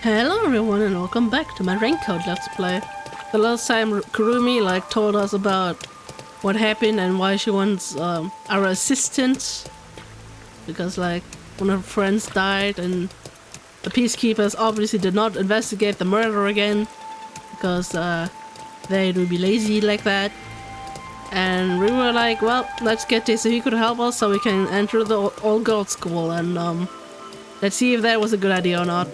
Hello everyone and welcome back to my Raincode Let's Play. The last time Kurumi told us about what happened and why she wants our assistance. Because one of her friends died and the peacekeepers obviously did not investigate the murder again. Because they would be lazy like that. And we were like, well, let's get this so he could help us so we can enter the all-girls school and let's see if that was a good idea or not.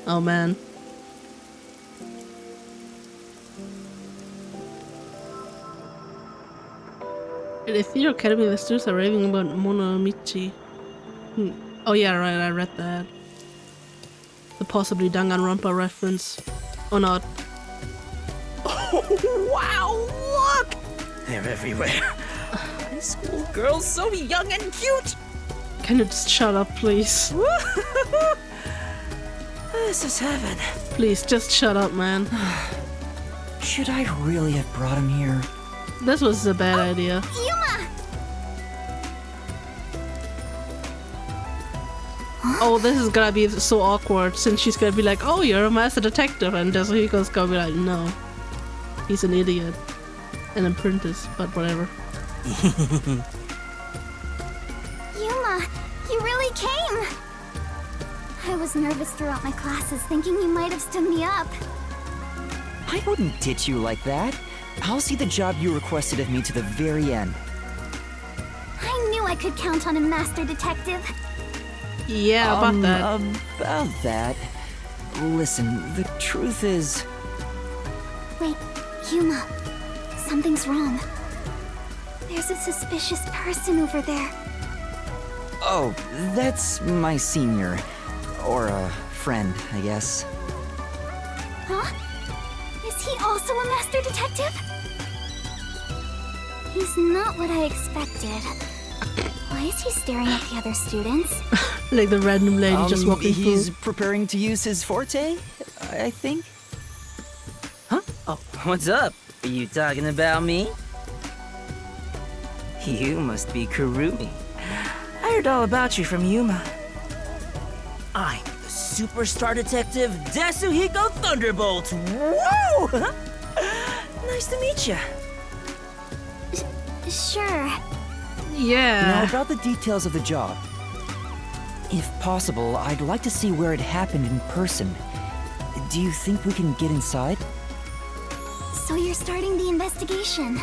Oh man. In the theater academy, the students are raving about Monomichi. Oh yeah, right, I read that. The possibly Danganronpa reference. Or not. Oh, wow, look! They're everywhere. High school girls so young and cute! Can you just shut up, please? This is heaven. Please, just shut up, man. Should I really have brought him here? This was a bad idea. Yuma! Oh, this is gonna be so awkward since she's gonna be like, oh, you're a master detective, and Yasuhiko's gonna be like, no. He's an idiot. An apprentice, but whatever. Yuma, you really came! I was nervous throughout my classes, thinking you might have stood me up. I wouldn't ditch you like that. I'll see the job you requested of me to the very end. I knew I could count on a master detective. Yeah, about that. About that. Listen, the truth is... Wait, Yuma, something's wrong. There's a suspicious person over there. Oh, that's my senior. Or a friend, I guess. Huh? Is he also a master detective? He's not what I expected. Why is he staring at the other students? Like the random lady just walking through. He's preparing to use his forte, I think. Huh? Oh, what's up? Are you talking about me? You must be Kurumi. I heard all about you from Yuma. I'm the superstar detective Yasuhiko Thunderbolt. Whoa! Nice to meet you. Sure. Yeah. Now about the details of the job. If possible, I'd like to see where it happened in person. Do you think we can get inside? So you're starting the investigation.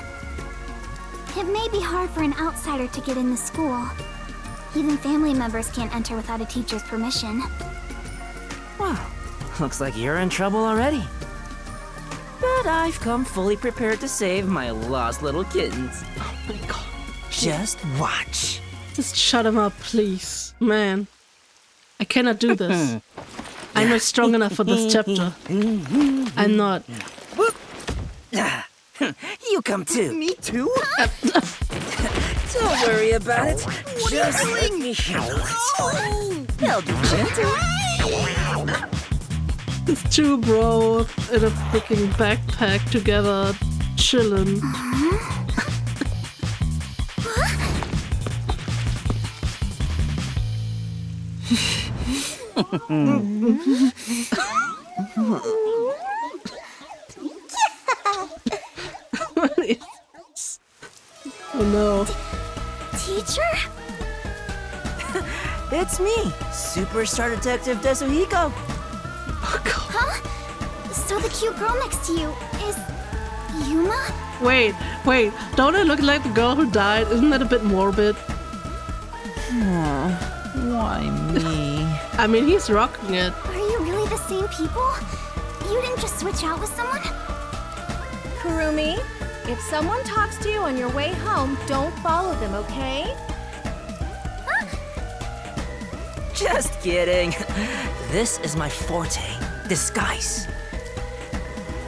It may be hard for an outsider to get in the school. Even family members can't enter without a teacher's permission. Wow, looks like you're in trouble already. But I've come fully prepared to save my lost little kittens. Oh my god. Just watch. Just shut him up, please. Man. I cannot do this. I'm not strong enough for this chapter. I'm not. You come too. Me too? Don't worry about it. Just let me handle it. I'll be gentle. It's two bros in a freaking backpack together, chillin'. What is this? Oh no. Teacher? It's me, Superstar Detective Yasuhiko. Oh god. Huh? So the cute girl next to you is... Yuma? Wait. Don't I look like the girl who died? Isn't that a bit morbid? Why me? I mean, he's rocking it. Are you really the same people? You didn't just switch out with someone? Kurumi, if someone talks to you on your way home, don't follow them, okay? Just kidding. This is my forte, disguise.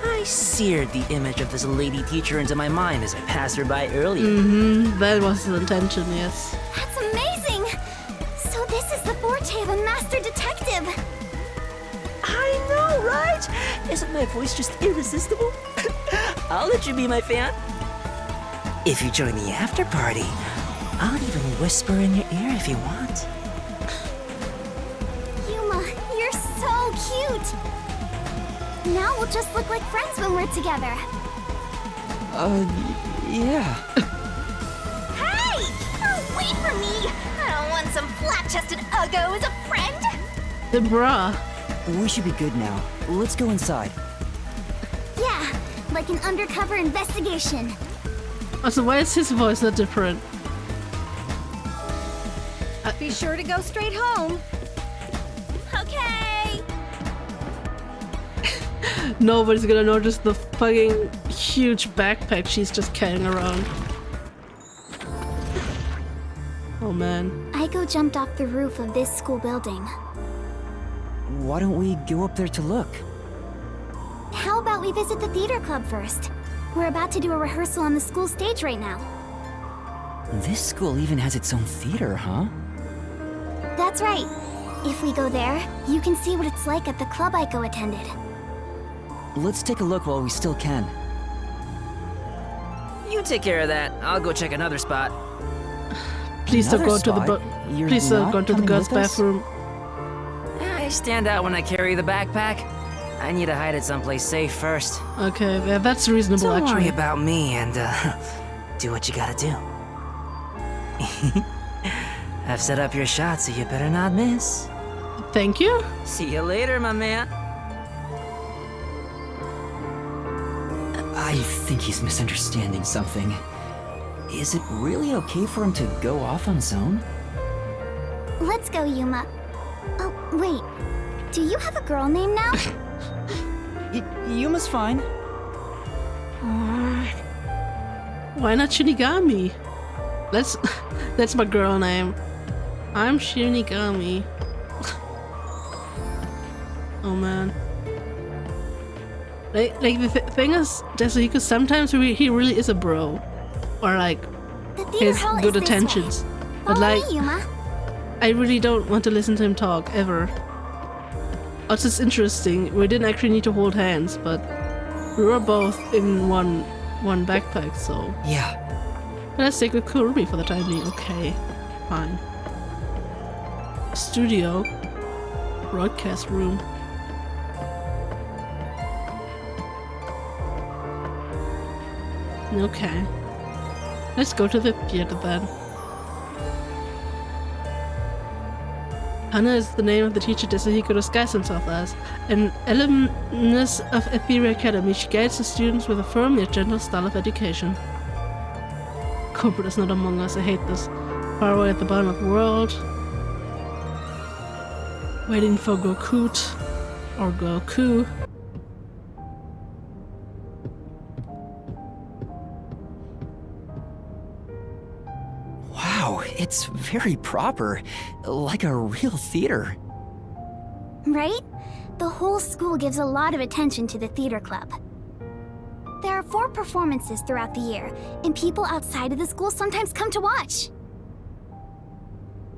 I seared the image of this lady teacher into my mind as I passed her by earlier. That was the intention, yes. That's amazing! So this is the forte of a master detective! I know, right? Isn't my voice just irresistible? I'll let you be my fan. If you join the after party, I'll even whisper in your ear if you want. Yuma, cute! Now we'll just look like friends when we're together. Yeah. Hey! Oh, wait for me! I don't want some flat-chested uggo as a friend! The bra. We should be good now. Let's go inside. Yeah, like an undercover investigation. Also, why is his voice not different? Be sure to go straight home. Okay! Nobody's gonna notice the fucking huge backpack she's just carrying around. Oh man. Aiko jumped off the roof of this school building. Why don't we go up there to look? How about we visit the theater club first? We're about to do a rehearsal on the school stage right now. This school even has its own theater, huh? That's right. If we go there, you can see what it's like at the club Aiko attended. Let's take a look while we still can. You take care of that. I'll go check another spot. Please don't Another go to the spot? You're please don't not go to the coming girls' with us? bathroom. I stand out when I carry the backpack. I need to hide it someplace safe first. Okay, yeah, that's reasonable Don't actually. worry about me and do what you gotta do. I've set up your shot, so you better not miss. Thank you. See you later, my man. I think he's misunderstanding something. Is it really okay for him to go off on his own? Let's go, Yuma. Oh, wait. Do you have a girl name now? Yuma's fine. Why not Shinigami? That's my girl name. I'm Shinigami. Oh man. Like the thing is, Desuhiko, sometimes he really is a bro, or like The theater his hall good is this attentions. way. But Follow like, me, Yuma. I really don't want to listen to him talk ever. Also, it's interesting. We didn't actually need to hold hands, but we were both in one backpack, so Yeah. let's take with Kurumi for the time being. Okay, fine. Studio, broadcast room. Okay, let's go to the theater then. Hana is the name of the teacher Desuhiko disguised himself as. An alumnus of Etheria Academy, she guides the students with a firm yet gentle style of education. Corporate is not among us, I hate this. Far away at the bottom of the world. Waiting for Gokut. Or Goku. Wow, it's very proper. Like a real theater. Right? The whole school gives a lot of attention to the theater club. There are 4 performances throughout the year, and people outside of the school sometimes come to watch.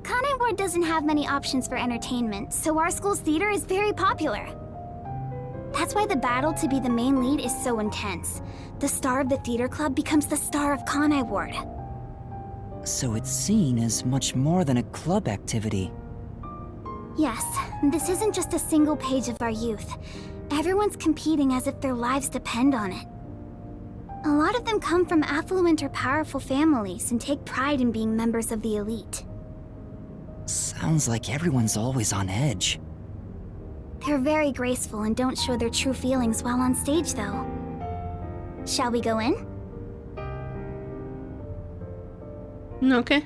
Kanai Ward doesn't have many options for entertainment, so our school's theater is very popular. That's why the battle to be the main lead is so intense. The star of the theater club becomes the star of Kanai Ward. So it's seen as much more than a club activity. Yes, this isn't just a single page of our youth. Everyone's competing as if their lives depend on it. A lot of them come from affluent or powerful families and take pride in being members of the elite. Sounds like everyone's always on edge. They're very graceful and don't show their true feelings while on stage, though. Shall we go in? Okay.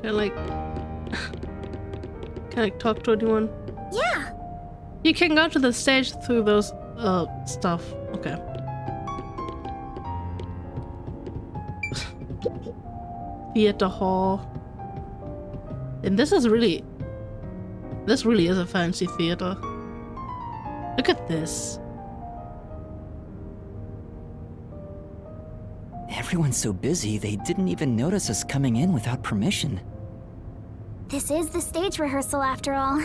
Can I talk to anyone? Yeah! You can go to the stage through those stuff. Okay. Theater hall. And this really is a fancy theater. Look at this. Everyone's so busy, they didn't even notice us coming in without permission. This is the stage rehearsal after all.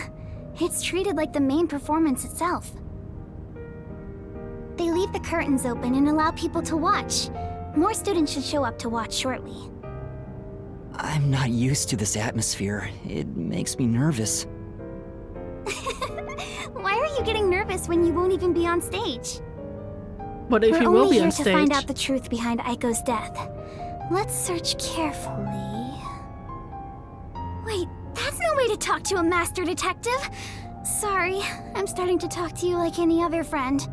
It's treated like the main performance itself. They leave the curtains open and allow people to watch. More students should show up to watch shortly. I'm not used to this atmosphere. It makes me nervous. Why are you getting nervous when you won't even be on stage? But if We're you will only be here on to find stage, out the truth behind Aiko's death. Let's search carefully. Wait, that's no way to talk to a master detective. Sorry, I'm starting to talk to you like any other friend.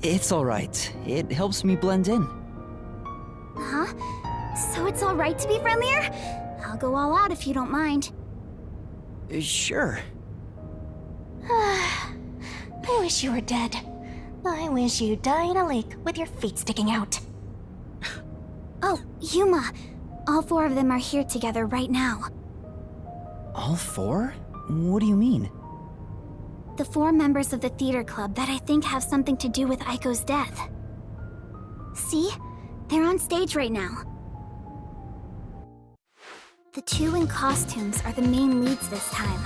It's alright. It helps me blend in. Huh? So it's alright to be friendlier? I'll go all out if you don't mind. Sure. I wish you were dead. I wish you'd die in a lake with your feet sticking out. Oh, Yuma. All 4 of them are here together right now. All 4? What do you mean? The 4 members of the theater club that I think have something to do with Aiko's death. See? They're on stage right now. The 2 in costumes are the main leads this time.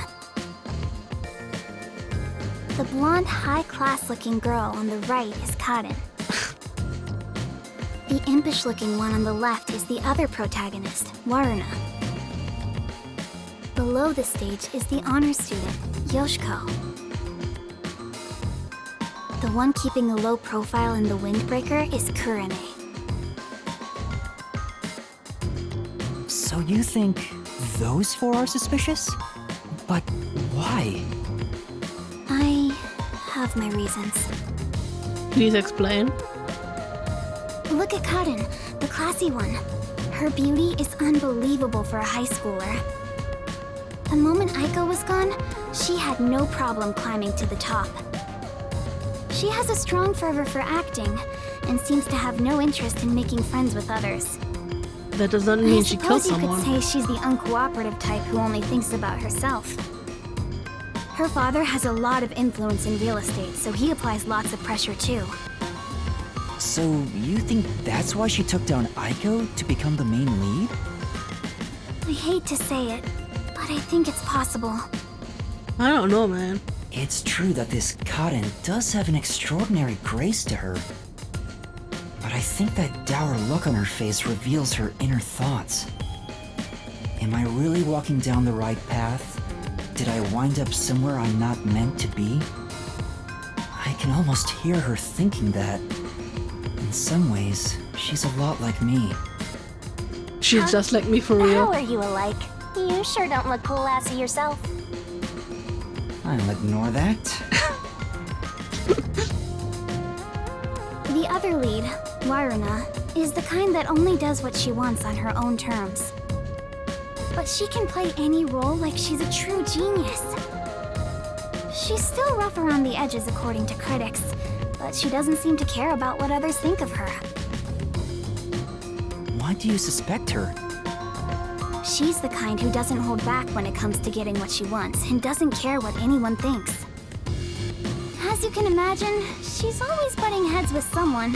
The blonde, high-class-looking girl on the right is Karin. The impish-looking one on the left is the other protagonist, Waruna. Below the stage is the honor student, Yoshiko. The one keeping a low profile in the windbreaker is Kurene. So you think those 4 are suspicious? But why? I have my reasons. please explain. Look at Karin, the classy one. Her beauty is unbelievable for a high schooler. The moment Aiko was gone, she had no problem climbing to the top. She has a strong fervor for acting, and seems to have no interest in making friends with others. That does not mean she killed I suppose you someone. could say she's the uncooperative type who only thinks about herself. Her father has a lot of influence in real estate, so he applies lots of pressure too. So you think that's why she took down Aiko to become the main lead? I hate to say it, but I think it's possible. I don't know, man. It's true that this Karin does have an extraordinary grace to her. But I think that dour look on her face reveals her inner thoughts. Am I really walking down the right path? Did I wind up somewhere I'm not meant to be? I can almost hear her thinking that. In some ways, she's a lot like me. She's just like me for How real. are you alike? You sure don't look classy yourself. I'll ignore that. The other lead, Waruna, is the kind that only does what she wants on her own terms. But she can play any role like she's a true genius. She's still rough around the edges according to critics, but she doesn't seem to care about what others think of her. Why do you suspect her? She's the kind who doesn't hold back when it comes to getting what she wants and doesn't care what anyone thinks. As you can imagine, she's always butting heads with someone.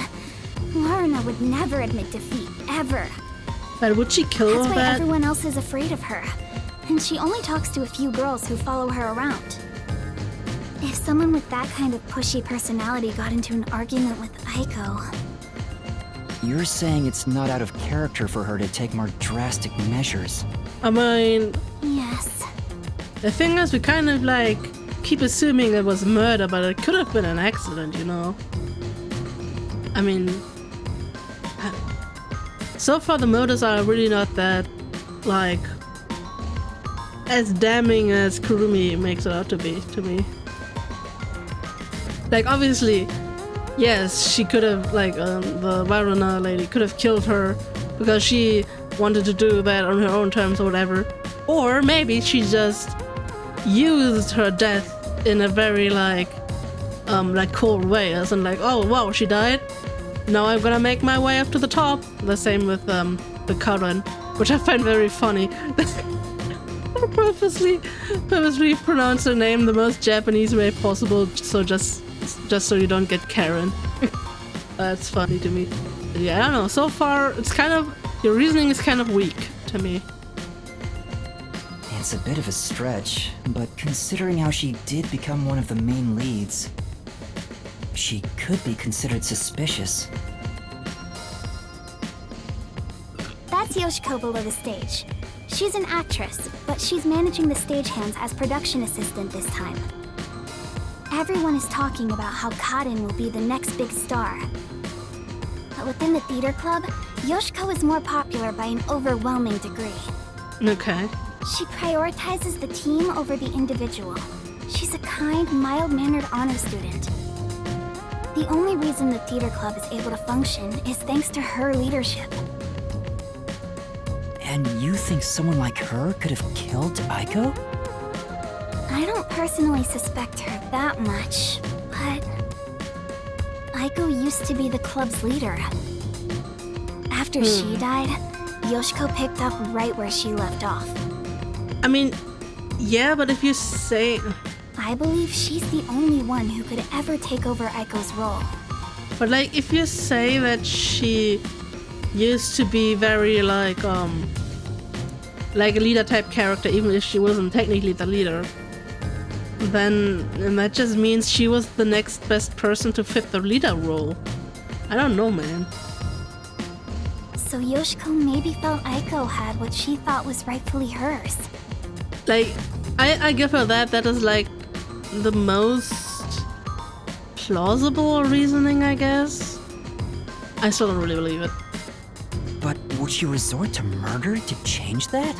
Waruna would never admit defeat, ever. But would she kill That's why that? everyone else is afraid of her. And she only talks to a few girls who follow her around. If someone with that kind of pushy personality got into an argument with Aiko... You're saying it's not out of character for her to take more drastic measures. I mean, Yes. the thing is, we kind of like keep assuming it was murder, but it could have been an accident, you know? I mean, so far the murders are really not that, like, as damning as Kurumi makes it out to be, to me. Like, obviously, yes, she could have, like, the Varuna lady could have killed her because she wanted to do that on her own terms or whatever. Or maybe she just used her death in a very, like cold way, as in like, oh wow, she died? Now I'm gonna make my way up to the top. The same with the Karen, which I find very funny. purposely pronounce her name the most Japanese way possible, so just so you don't get Karen. That's funny to me. Yeah, I don't know. So far, it's kind of, your reasoning is kind of weak to me. It's a bit of a stretch, but considering how she did become one of the main leads, she could be considered suspicious. That's Yoshiko below the stage. She's an actress, but she's managing the stagehands as production assistant this time. Everyone is talking about how Kaden will be the next big star. But within the theater club, Yoshiko is more popular by an overwhelming degree. Okay. She prioritizes the team over the individual. She's a kind, mild-mannered honor student. The only reason the theater club is able to function is thanks to her leadership. And you think someone like her could have killed Aiko? I don't personally suspect her that much, but Aiko used to be the club's leader. After she died, Yoshiko picked up right where she left off. I mean, yeah, but if you say... I believe she's the only one who could ever take over Aiko's role. But like, if you say that she used to be very like a leader type character, even if she wasn't technically the leader, then that just means she was the next best person to fit the leader role. I don't know, man. So Yoshiko maybe felt Aiko had what she thought was rightfully hers. Like, I give her that. That is like the most plausible reasoning, I guess. I still don't really believe it. But would she resort to murder to change that?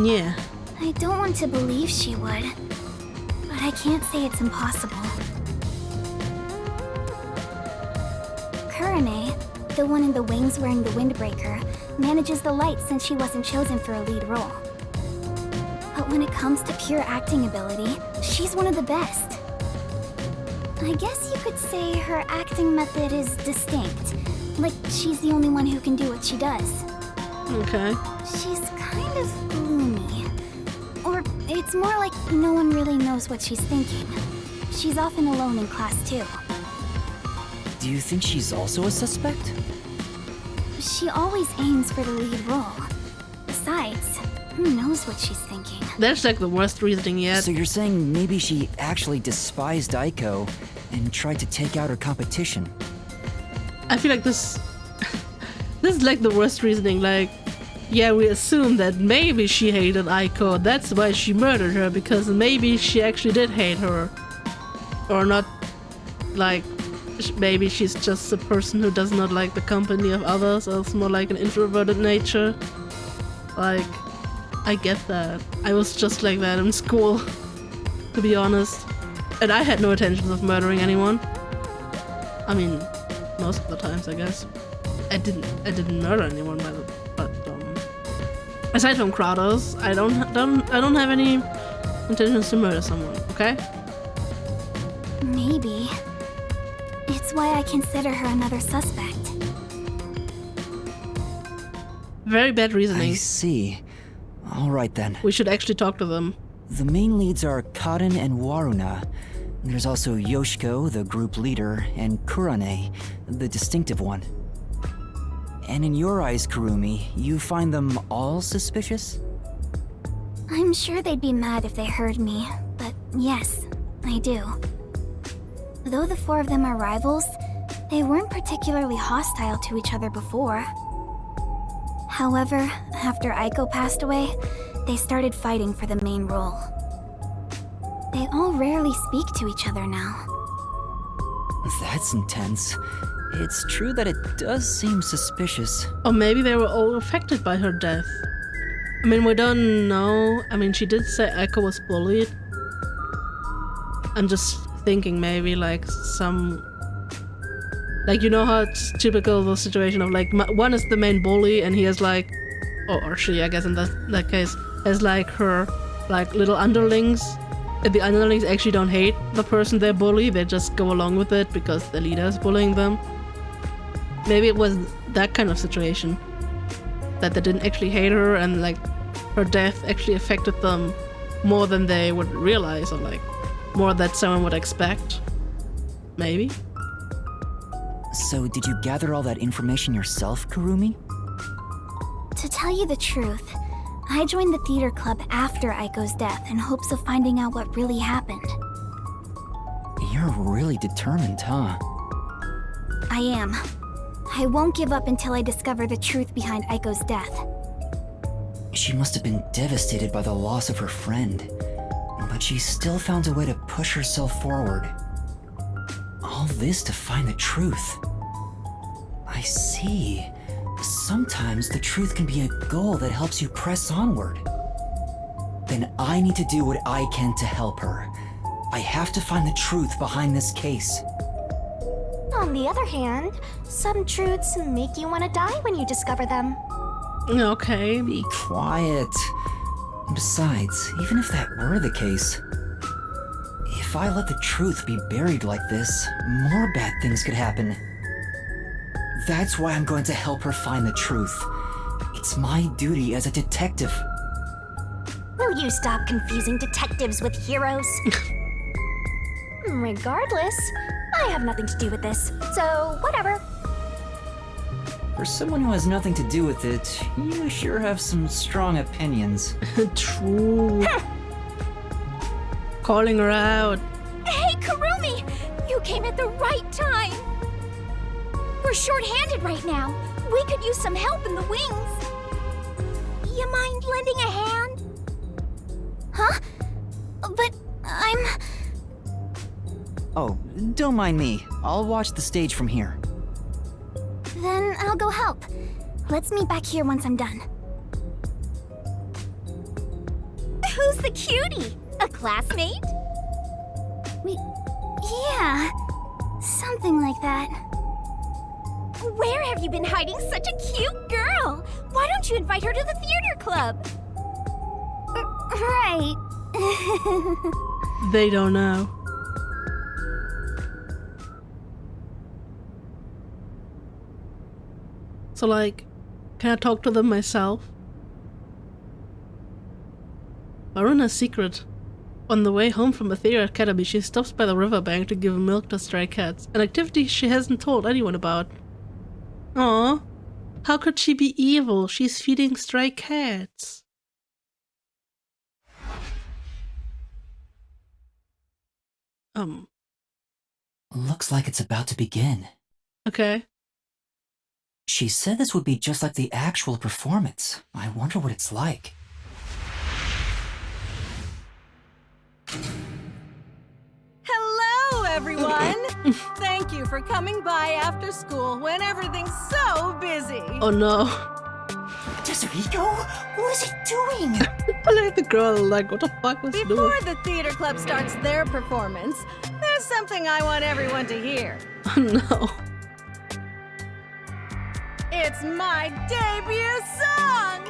Yeah. I don't want to believe she would, but I can't say it's impossible. Kurane, the one in the wings wearing the windbreaker, manages the light since she wasn't chosen for a lead role. But when it comes to pure acting ability, she's one of the best. I guess you could say her acting method is distinct. Like, she's the only one who can do what she does. Okay. She's kind of gloomy. Or it's more like no one really knows what she's thinking. She's often alone in class too. Do you think she's also a suspect? She always aims for the lead role. Besides, who knows what she's thinking? That's like the worst reasoning yet. So you're saying maybe she actually despised Aiko and tried to take out her competition? I feel like this is like the worst reasoning. Like, yeah, we assume that maybe she hated Aiko. That's why she murdered her, because maybe she actually did hate her. Or not, like, maybe she's just a person who does not like the company of others, or it's more like an introverted nature. Like, I get that. I was just like that in school, to be honest. And I had no intentions of murdering anyone. I mean, most of the times, I guess. I didn't murder anyone, but aside from Kratos, I don't have any intentions to murder someone. Okay? Maybe. It's why I consider her another suspect. Very bad reasoning. I see. Alright then. We should actually talk to them. The main leads are Kaden and Waruna. There's also Yoshiko, the group leader, and Kurane, the distinctive one. And in your eyes, Kurumi, you find them all suspicious? I'm sure they'd be mad if they heard me, but yes, I do. Though the four of them are rivals, they weren't particularly hostile to each other before. However, after Aiko passed away, they started fighting for the main role. They all rarely speak to each other now. That's intense. It's true that it does seem suspicious. Or maybe they were all affected by her death. I mean, we don't know. I mean, she did say Aiko was bullied. I'm just thinking maybe like some... Like, you know how it's typical the situation of like, one is the main bully and he has like... Or she, I guess in that case, has like her like little underlings. And the underlings actually don't hate the person they bully, they just go along with it because the leader is bullying them. Maybe it was that kind of situation. That they didn't actually hate her and like her death actually affected them more than they would realize, or like more than someone would expect. Maybe? So did you gather all that information yourself, Kurumi? To tell you the truth, I joined the theater club after Aiko's death in hopes of finding out what really happened. You're really determined, huh? I am. I won't give up until I discover the truth behind Aiko's death. She must have been devastated by the loss of her friend. But she still found a way to push herself forward. All this to find the truth. I see. Sometimes the truth can be a goal that helps you press onward. Then I need to do what I can to help her. I have to find the truth behind this case. On the other hand, some truths make you want to die when you discover them. Okay. Be quiet. Besides, even if that were the case, if I let the truth be buried like this, more bad things could happen. That's why I'm going to help her find the truth. It's my duty as a detective. Will you stop confusing detectives with heroes? Regardless, I have nothing to do with this, so whatever. For someone who has nothing to do with it, you sure have some strong opinions. True. Calling her out. Hey, Kurumi! You came at the right time! We're short-handed right now. We could use some help in the wings. You mind lending a hand? Huh? But I'm... Oh, don't mind me. I'll watch the stage from here. Then I'll go help. Let's meet back here once I'm done. Who's the cutie? A classmate? Yeah, something like that. Where have you been hiding such a cute girl? Why don't you invite her to the theater club? Right. They don't know. So like, can I talk to them myself? Maruna's secret. On the way home from the theater academy, she stops by the riverbank to give milk to stray cats, an activity she hasn't told anyone about. Aww. How could she be evil? She's feeding stray cats. Looks like it's about to begin. Okay. She said this would be just like the actual performance. I wonder what it's like. Hello, everyone! Thank you for coming by after school when everything's so busy. Oh no. Tetsuhiko? What is he doing? Look at the girl, like, what the fuck was she doing? Before the theater club starts their performance, there's something I want everyone to hear. Oh no. It's my debut song!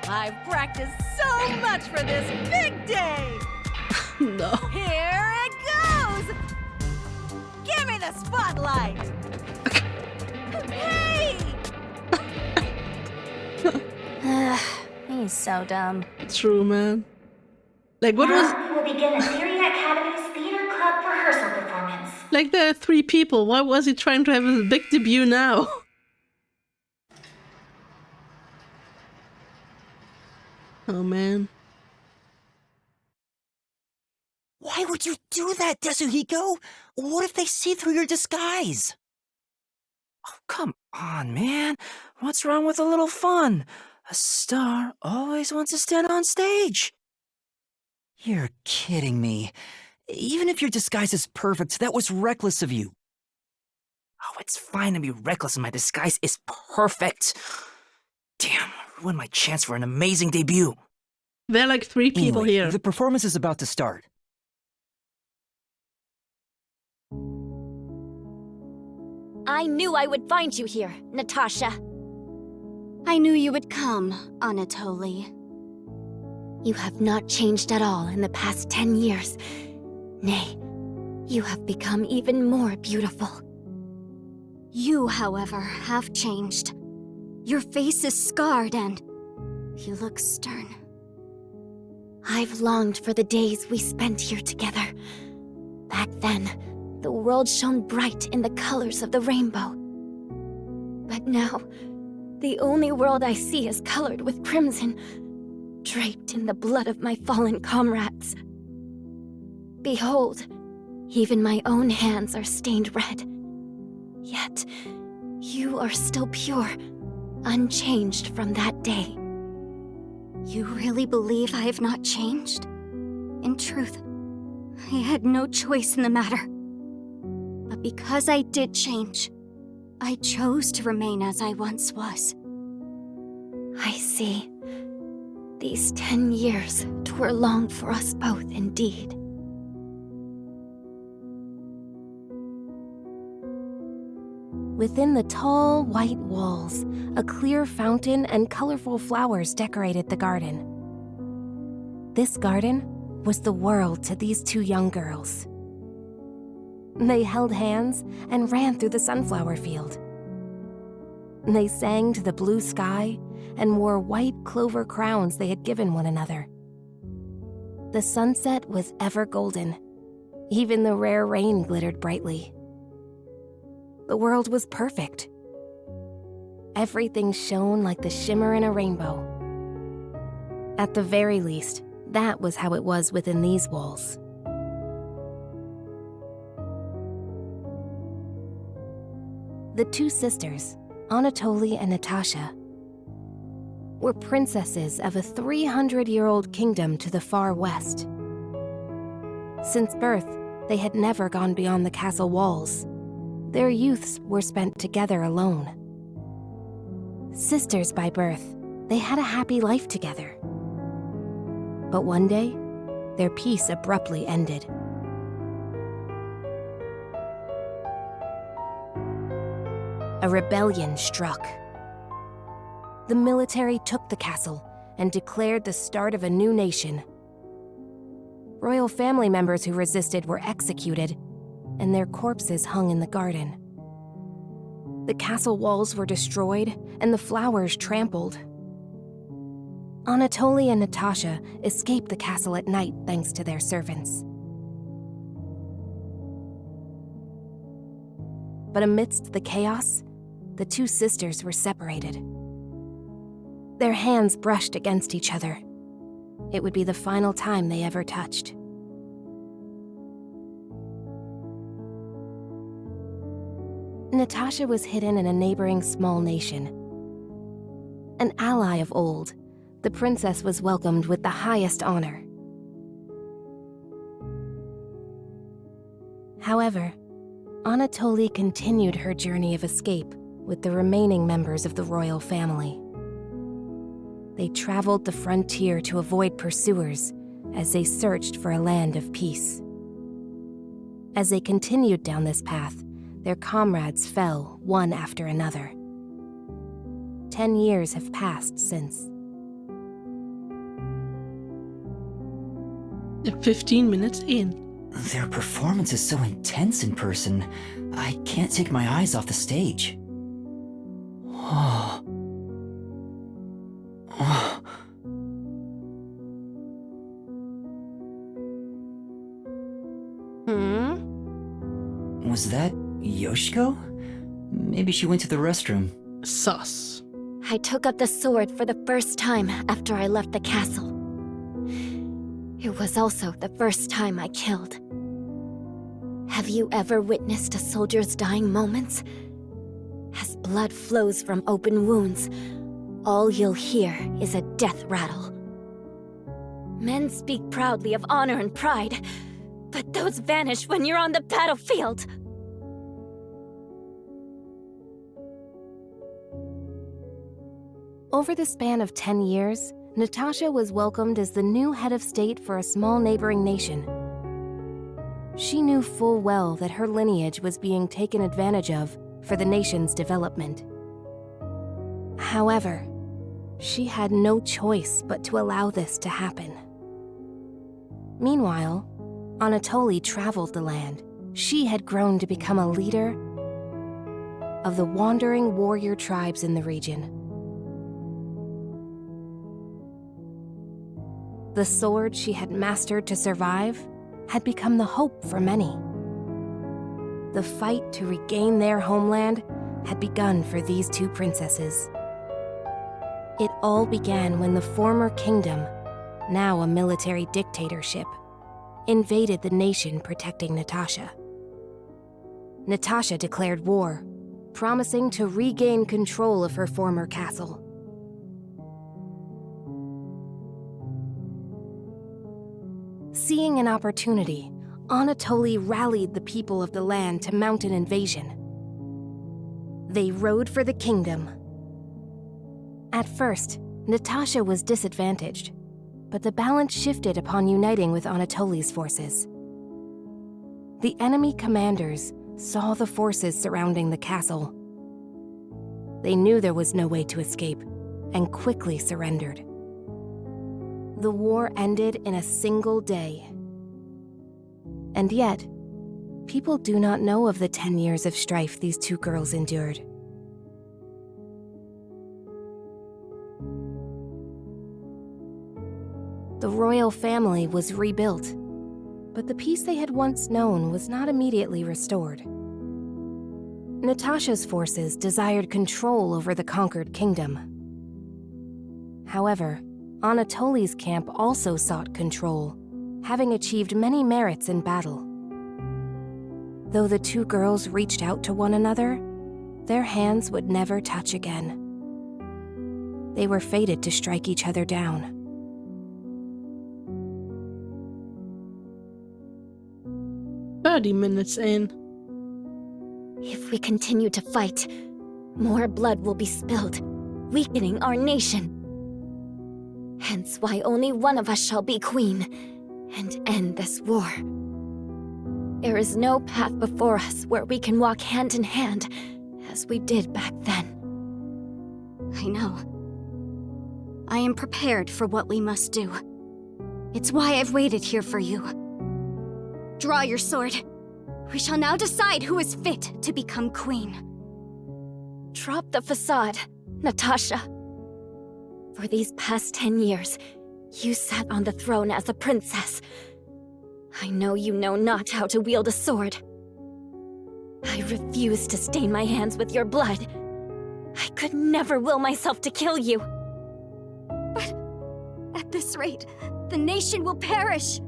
I've practiced so much for this big day! No. Here it goes! Give me the spotlight! Hey! He's so dumb. True, man. Like, what was... We will begin Assyria Academy's Theater Club rehearsal performance. Like, there are 3 people. Why was he trying to have his big debut now? Oh, man. Why would you do that, Tetsuhiko? What if they see through your disguise? Oh, come on, man. What's wrong with a little fun? A star always wants to stand on stage. You're kidding me. Even if your disguise is perfect, that was reckless of you. Oh, it's fine to be reckless and my disguise is perfect. Damn, ruined my chance for an amazing debut. There are like 3 people Anyway, here. The performance is about to start. I knew I would find you here, Natasha. I knew you would come, Anatoly. You have not changed at all in the past 10 years. Nay, you have become even more beautiful. You, however, have changed. Your face is scarred and you look stern. I've longed for the days we spent here together. Back then, the world shone bright in the colors of the rainbow. But now, the only world I see is colored with crimson, draped in the blood of my fallen comrades. Behold, even my own hands are stained red. Yet, you are still pure, unchanged from that day. You really believe I have not changed? In truth, I had no choice in the matter. Because I did change. I chose to remain as I once was. I see. These 10 years were long for us both indeed. Within the tall, white walls, a clear fountain and colorful flowers decorated the garden. This garden was the world to these two young girls. They held hands and ran through the sunflower field. They sang to the blue sky and wore white clover crowns they had given one another. The sunset was ever golden. Even the rare rain glittered brightly. The world was perfect. Everything shone like the shimmer in a rainbow. At the very least, that was how it was within these walls. The two sisters, Anatoly and Natasha, were princesses of a 300-year-old kingdom to the far west. Since birth, they had never gone beyond the castle walls. Their youths were spent together alone. Sisters by birth, they had a happy life together. But one day, their peace abruptly ended. A rebellion struck. The military took the castle and declared the start of a new nation. Royal family members who resisted were executed, and their corpses hung in the garden. The castle walls were destroyed and the flowers trampled. Anatoly and Natasha escaped the castle at night thanks to their servants. But amidst the chaos, the two sisters were separated. Their hands brushed against each other. It would be the final time they ever touched. Natasha was hidden in a neighboring small nation. An ally of old, the princess was welcomed with the highest honor. However, Anatoly continued her journey of escape with the remaining members of the royal family. They traveled the frontier to avoid pursuers as they searched for a land of peace. As they continued down this path, their comrades fell one after another. 10 years have passed since. 15 minutes in. Their performance is so intense in person, I can't take my eyes off the stage. Oh. Oh. Was that Yoshiko? Maybe she went to the restroom. Sus. I took up the sword for the first time after I left the castle. It was also the first time I killed. Have you ever witnessed a soldier's dying moments? As blood flows from open wounds, all you'll hear is a death rattle. Men speak proudly of honor and pride, but those vanish when you're on the battlefield. Over the span of 10 years, Natasha was welcomed as the new head of state for a small neighboring nation. She knew full well that her lineage was being taken advantage of for the nation's development. However, she had no choice but to allow this to happen. Meanwhile, Anatoly traveled the land. She had grown to become a leader of the wandering warrior tribes in the region. The sword she had mastered to survive had become the hope for many. The fight to regain their homeland had begun for these two princesses. It all began when the former kingdom, now a military dictatorship, invaded the nation protecting Natasha. Natasha declared war, promising to regain control of her former castle. Seeing an opportunity, Anatoly rallied the people of the land to mount an invasion. They rode for the kingdom. At first, Natasha was disadvantaged, but the balance shifted upon uniting with Anatoly's forces. The enemy commanders saw the forces surrounding the castle. They knew there was no way to escape, and quickly surrendered. The war ended in a single day. And yet, people do not know of the 10 years of strife these two girls endured. The royal family was rebuilt, but the peace they had once known was not immediately restored. Natasha's forces desired control over the conquered kingdom. However, Anatoly's camp also sought control, having achieved many merits in battle. Though the two girls reached out to one another, their hands would never touch again. They were fated to strike each other down. "30 minutes in." If we continue to fight, more blood will be spilled, weakening our nation. Hence why only one of us shall be queen and end this war. There is no path before us where we can walk hand in hand as we did back then. I know. I am prepared for what we must do. It's why I've waited here for you. Draw your sword. We shall now decide who is fit to become queen. Drop the facade, Natasha. For these past 10 years, you sat on the throne as a princess. I know you know not how to wield a sword. I refuse to stain my hands with your blood. I could never will myself to kill you. But at this rate, the nation will perish.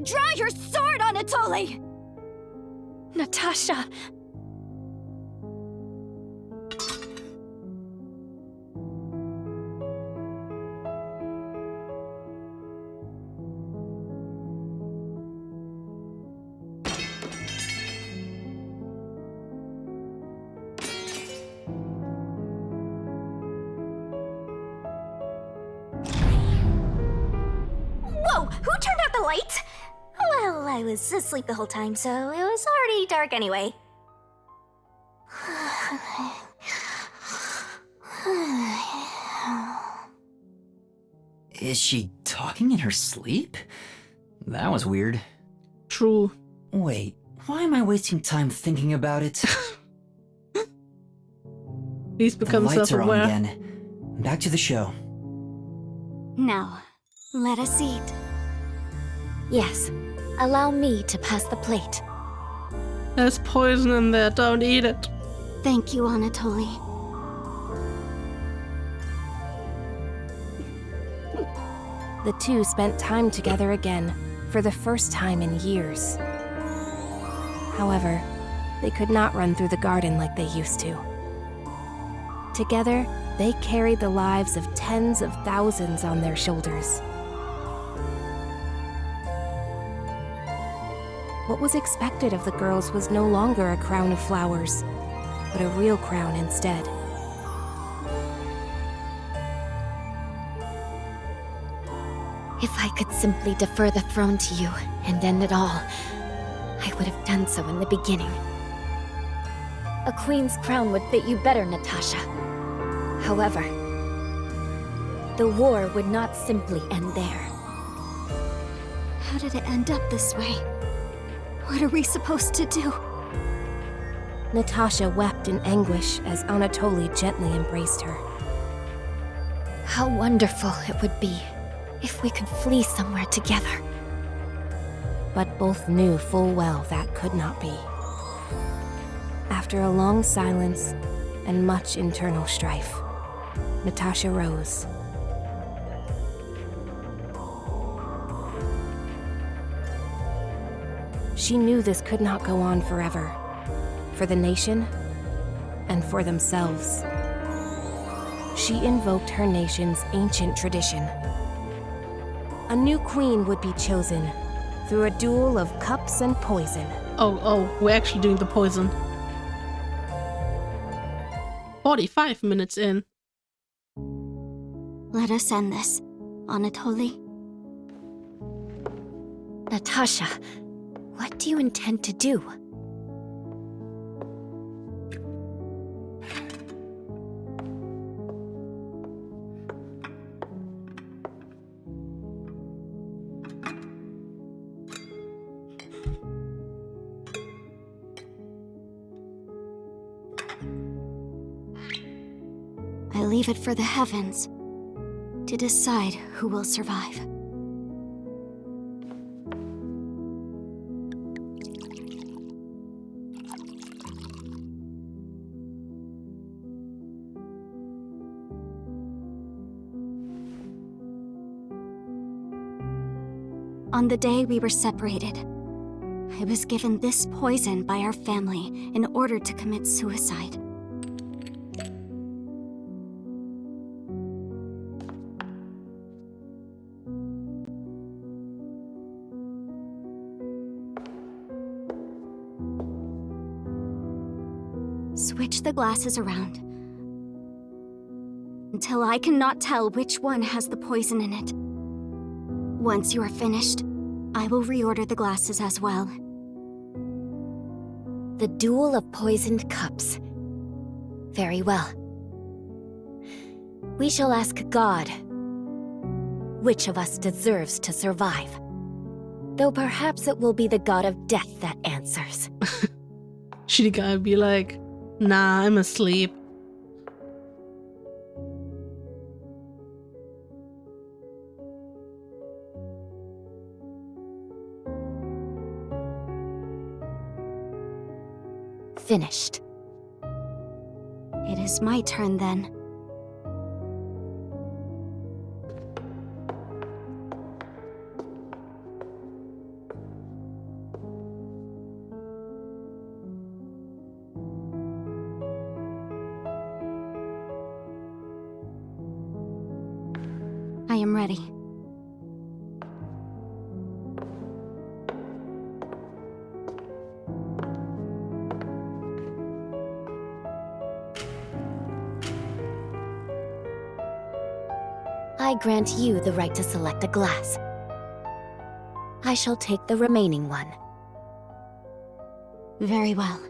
Draw your sword, Anatoly! Natasha! Whoa! Who turned out the lights? Well, I was asleep the whole time, so it was already dark anyway. Is she talking in her sleep? That was weird. True. Wait, why am I wasting time thinking about it? He's become The lights are on self-aware. again. Back to the show. Now, let us eat. Yes, allow me to pass the plate. There's poison in there, don't eat it. Thank you, Anatoly. The two spent time together again, for the first time in years. However, they could not run through the garden like they used to. Together, they carried the lives of tens of thousands on their shoulders. What was expected of the girls was no longer a crown of flowers, but a real crown instead. If I could simply defer the throne to you and end it all, I would have done so in the beginning. A queen's crown would fit you better, Natasha. However, the war would not simply end there. How did it end up this way? What are we supposed to do? Natasha wept in anguish as Anatoly gently embraced her. How wonderful it would be if we could flee somewhere together. But both knew full well that could not be. After a long silence and much internal strife, Natasha rose. She knew this could not go on forever, for the nation and for themselves. She invoked her nation's ancient tradition. A new queen would be chosen, through a duel of cups and poison. Oh, we're actually doing the poison. 45 minutes in. Let us end this, Anatoly. Natasha, what do you intend to do? I leave it for the heavens to decide who will survive. On the day we were separated, I was given this poison by our family in order to commit suicide. Switch the glasses around until I cannot tell which one has the poison in it. Once you are finished, I will reorder the glasses as well. The duel of poisoned cups. Very well. We shall ask God which of us deserves to survive. Though perhaps it will be the god of death that answers. Shinigami be like, nah, I'm asleep. Finished. It is my turn then. I am ready. I grant you the right to select a glass. I shall take the remaining one. Very well.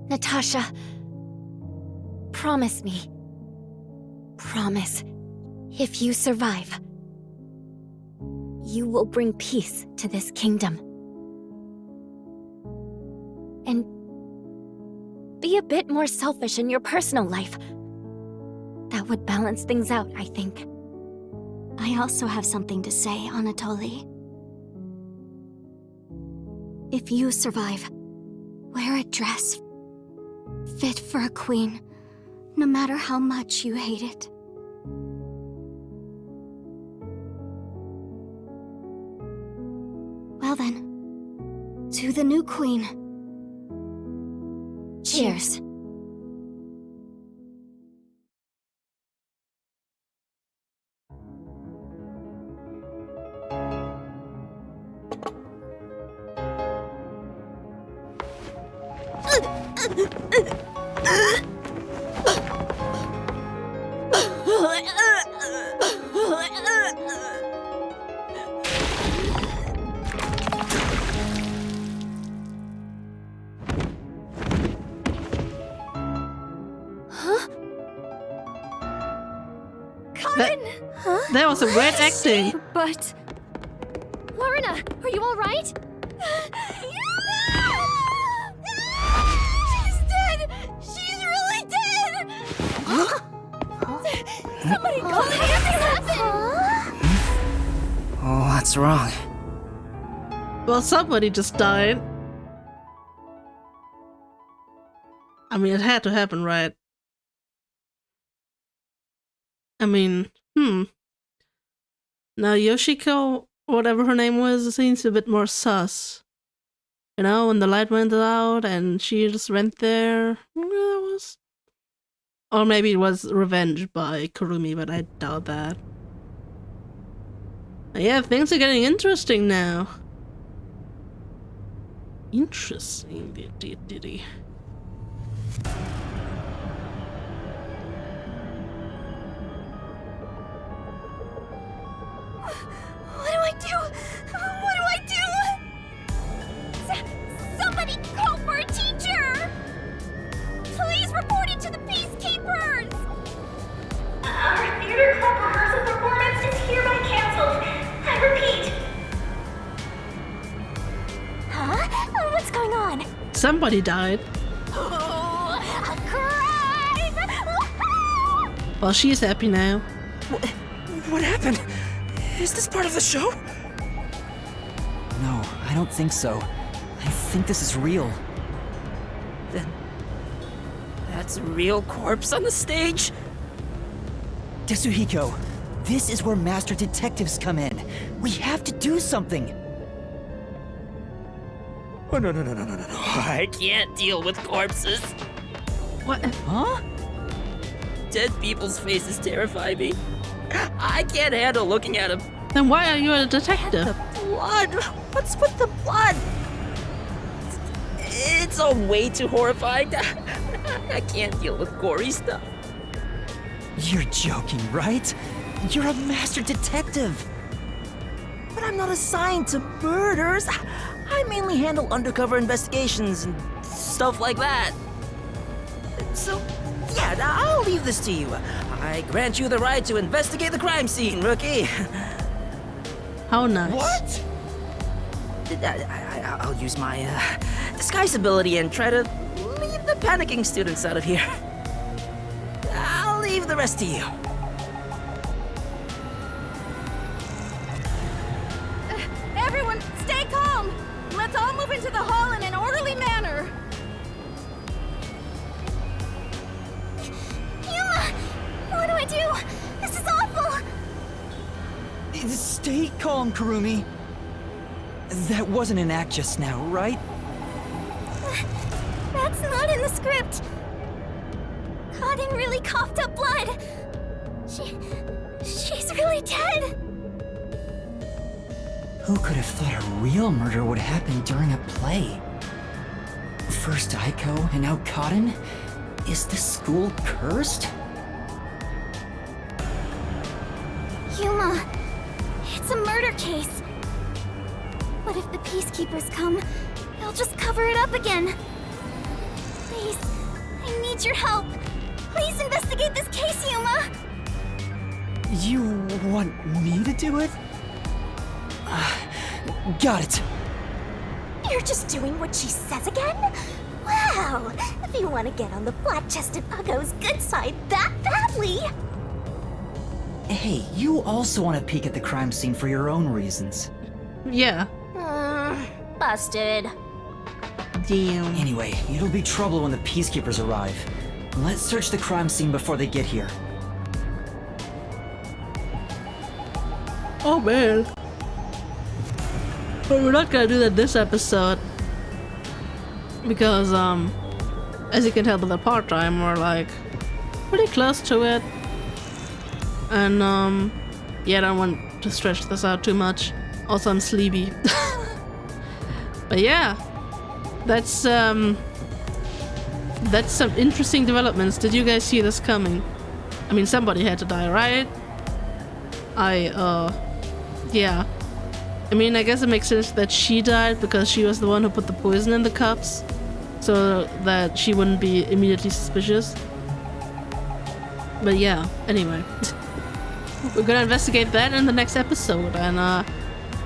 Natasha, promise me. Promise, if you survive, you will bring peace to this kingdom. And be a bit more selfish in your personal life. That would balance things out, I think. I also have something to say, Anatoly. If you survive, wear a dress fit for a queen, no matter how much you hate it. Well then, to the new queen. Cheers. That was a great acting. But... Lorna, are you alright? She's dead! She's really dead! Somebody call the ambulance! What's wrong? Well, somebody just died. I mean, it had to happen, right? I mean, Now Yoshiko whatever her name was, seems a bit more sus. You know, when the light went out and she just went there. That was... Or maybe it was revenge by Kurumi, but I doubt that. Yeah, things are getting interesting now. Interesting, diddy. What do I do? What do I do? Somebody call for a teacher! Please report it to the Peacekeepers! Our theater club rehearsal performance is hereby canceled. I repeat. Huh? What's going on? Somebody died. Oh, a crime! Well, she's happy now. What happened? Is this part of the show? No, I don't think so. I think this is real. Then... that's a real corpse on the stage? Tetsuhiko, this is where master detectives come in. We have to do something. Oh, no. I can't deal with corpses. What? Huh? Dead people's faces terrify me. I can't handle looking at them. Then why are you a detective? The blood! What's with the blood? It's all way too horrifying. I can't deal with gory stuff. You're joking, right? You're a master detective. But I'm not assigned to murders. I mainly handle undercover investigations and stuff like that. So, yeah, I'll leave this to you. I grant you the right to investigate the crime scene, rookie. How nice. What? I'll use my disguise ability and try to leave the panicking students out of here. I'll leave the rest to you. Everyone, stay calm! Let's all move into the hall in an orderly manner! Yuma! What do I do? This is awful! Stay calm, Kurumi. That wasn't an act just now, right? That's not in the script. Kaden really coughed up blood. She's really dead. Who could have thought a real murder would happen during a play? First Aiko and now Kaden? Is this school cursed? Yuma, it's a murder case. But if the Peacekeepers come, they'll just cover it up again. Please, I need your help. Please investigate this case, Yuma. You want me to do it? Got it. You're just doing what she says again? Wow! If you want to get on the flat-chested puggo's good side that badly! Hey, you also want to peek at the crime scene for your own reasons. Yeah. Busted. Damn. Anyway, it'll be trouble when the Peacekeepers arrive. Let's search the crime scene before they get here. Oh man. But we're not gonna do that this episode. Because, as you can tell by the part time, we're like pretty close to it. And, yeah, I don't want to stretch this out too much. Also, I'm sleepy. But yeah, that's some interesting developments. Did you guys see this coming? I mean, somebody had to die, right? Yeah. I mean, I guess it makes sense that she died because she was the one who put the poison in the cups, so that she wouldn't be immediately suspicious. But yeah, anyway. We're gonna investigate that in the next episode, and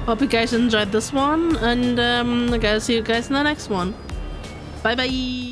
hope you guys enjoyed this one, and I gotta see you guys in the next one. Bye bye!